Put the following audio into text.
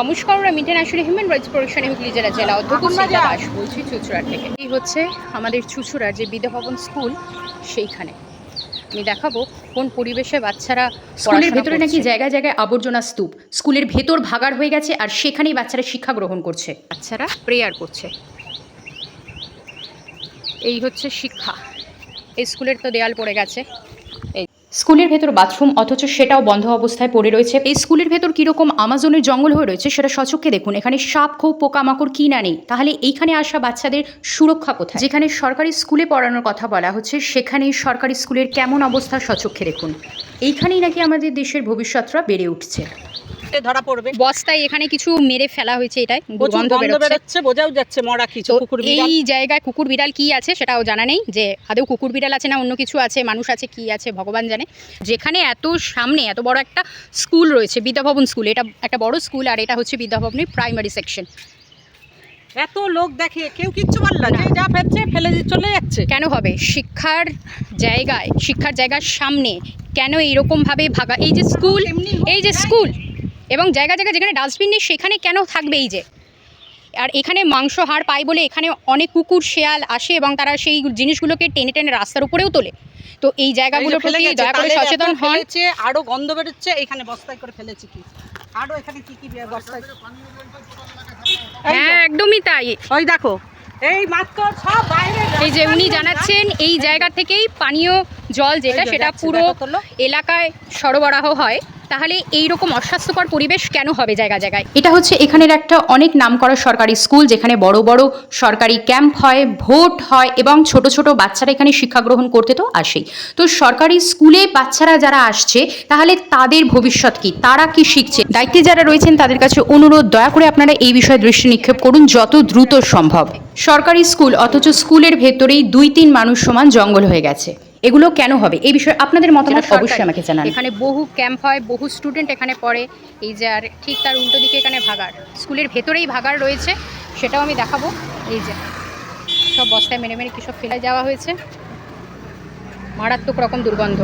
নমস্কার, আমি international human rights protection Hooghly জেলা অধ্যক্ষ শ্রীতা দাস বলছি চুঁচুড়ার থেকে। এই হচ্ছে আমাদের চুঁচুড়ার যে বিদ্যাভবন স্কুল, সেইখানে আমি দেখাবো কোন পরিবেশে বাচ্চারা স্কুলের ভেতরে নাকি জায়গায় জায়গায় আবর্জনা স্তূপ, স্কুলের ভেতর ভাগাড় হয়ে গেছে আর সেখানেই বাচ্চারা শিক্ষা গ্রহণ করছে, বাচ্চারা প্রেয়ার করছে। এই হচ্ছে শিক্ষা। এই স্কুলের তো দেয়াল পড়ে গেছে, স্কুলের ভেতর বাথরুম, অথচ সেটাও বন্ধ অবস্থায় পড়ে রয়েছে। এই স্কুলের ভেতর কীরকম আমাজনের জঙ্গল হয়ে রয়েছে সেটা সচক্ষে দেখুন। এখানে সাপ, খোপ, পোকামাকড় কি না নেই। তাহলে এইখানে আসা বাচ্চাদের সুরক্ষা কোথায়? যেখানে সরকারি স্কুলে পড়ানোর কথা বলা হচ্ছে সেখানেই সরকারি স্কুলের কেমন অবস্থা সচক্ষে দেখুন। এইখানেই নাকি আমাদের দেশের ভবিষ্যৎরা বেড়ে উঠছে। ধরা পড়বে বস্তায় এখানে কিছু মেরে ফেলা হয়েছে, এটাই গন্ধ বেরোচ্ছে, বোঝাও যাচ্ছে মরা কিছু কুকুর বিড়াল। এই জায়গায় কুকুর বিড়াল কি আছে সেটাও জানা নেই, যে আদৌ কুকুর বিড়াল আছে না অন্য কিছু আছে, মানুষ আছে, কি আছে ভগবান জানে। যেখানে এত সামনে এত বড় একটা স্কুল রয়েছে, বিদ্যাভবন স্কুল, এটা একটা বড় স্কুল, আর এটা হচ্ছে বিদ্যাভবনের প্রাইমারি সেকশন। এত লোক দেখে কেউ কিচ্ছু বলল না, যা ফেলছে ফেলে দিয়ে চলে যাচ্ছে। কেন হবে? শিক্ষার জায়গার সামনে কেন এইরকমভাবে ভাগা? এই যে স্কুল এবং জায়গা যেখানে ডাস্টবিন নেই সেখানে কেন থাকবে? এই যে আর এখানে মাংস হাড় পায় বলে এখানে অনেক কুকুর শেয়াল আসে এবং তারা সেই জিনিসগুলোকে টেনে টেনে রাস্তার উপরেও তোলে। তো এই জায়গাগুলোর প্রতি দয়া করে সচেতন হন। আরো গন্ধ বেরোচ্ছে, এখানে বস্তায় করে ফেলেছে কি, আরো এখানে কি কি বস্তায়। হ্যাঁ, একদমই তাই। ওই দেখো এই মাত্র সব বাইরে। এই যে উনি জানাচ্ছেন এই জায়গা থেকেই পানীয় জল যেটা সেটা পুরো এলাকায় সরবরাহ হয়। তাহলে এইরকম অস্বাস্থ্যকর পরিবেশ কেন হবে জায়গায়? এটা হচ্ছে এখানের একটা অনেক নামকরা সরকারি স্কুল, যেখানে বড় বড় সরকারি ক্যাম্প হয়, ভোট হয় এবং ছোট ছোট বাচ্চারা এখানে শিক্ষা গ্রহণ করতে তো আসেই। তো সরকারি স্কুলে বাচ্চারা যারা আসছে তাহলে তাদের ভবিষ্যৎ কি, তারা কি শিখছে? দায়িত্বে যারা রয়েছেন তাদের কাছে অনুরোধ, দয়া করে আপনারা এই বিষয়ে দৃষ্টি নিক্ষেপ করুন যত দ্রুত সম্ভব। সরকারি স্কুল, অথচ স্কুলের ভেতরেই 2-3 মানুষ সমান জঙ্গল হয়ে গেছে। এগুলো কেন হবে? এই বিষয়ে আপনাদের মতামত অবশ্যই আমাকে জানান। এখানে বহু ক্যাম্প হয়, বহু স্টুডেন্ট এখানে পড়ে। এই যে আর ঠিক তার উল্টো দিকে এখানে ভাগাড়, স্কুলের ভেতরেই ভাগাড় রয়েছে, সেটাও আমি দেখাবো। এই যে সব বস্তায় মেরে মেরে কী সব ফেলে যাওয়া হয়েছে, মারাত্মক রকম দুর্গন্ধ।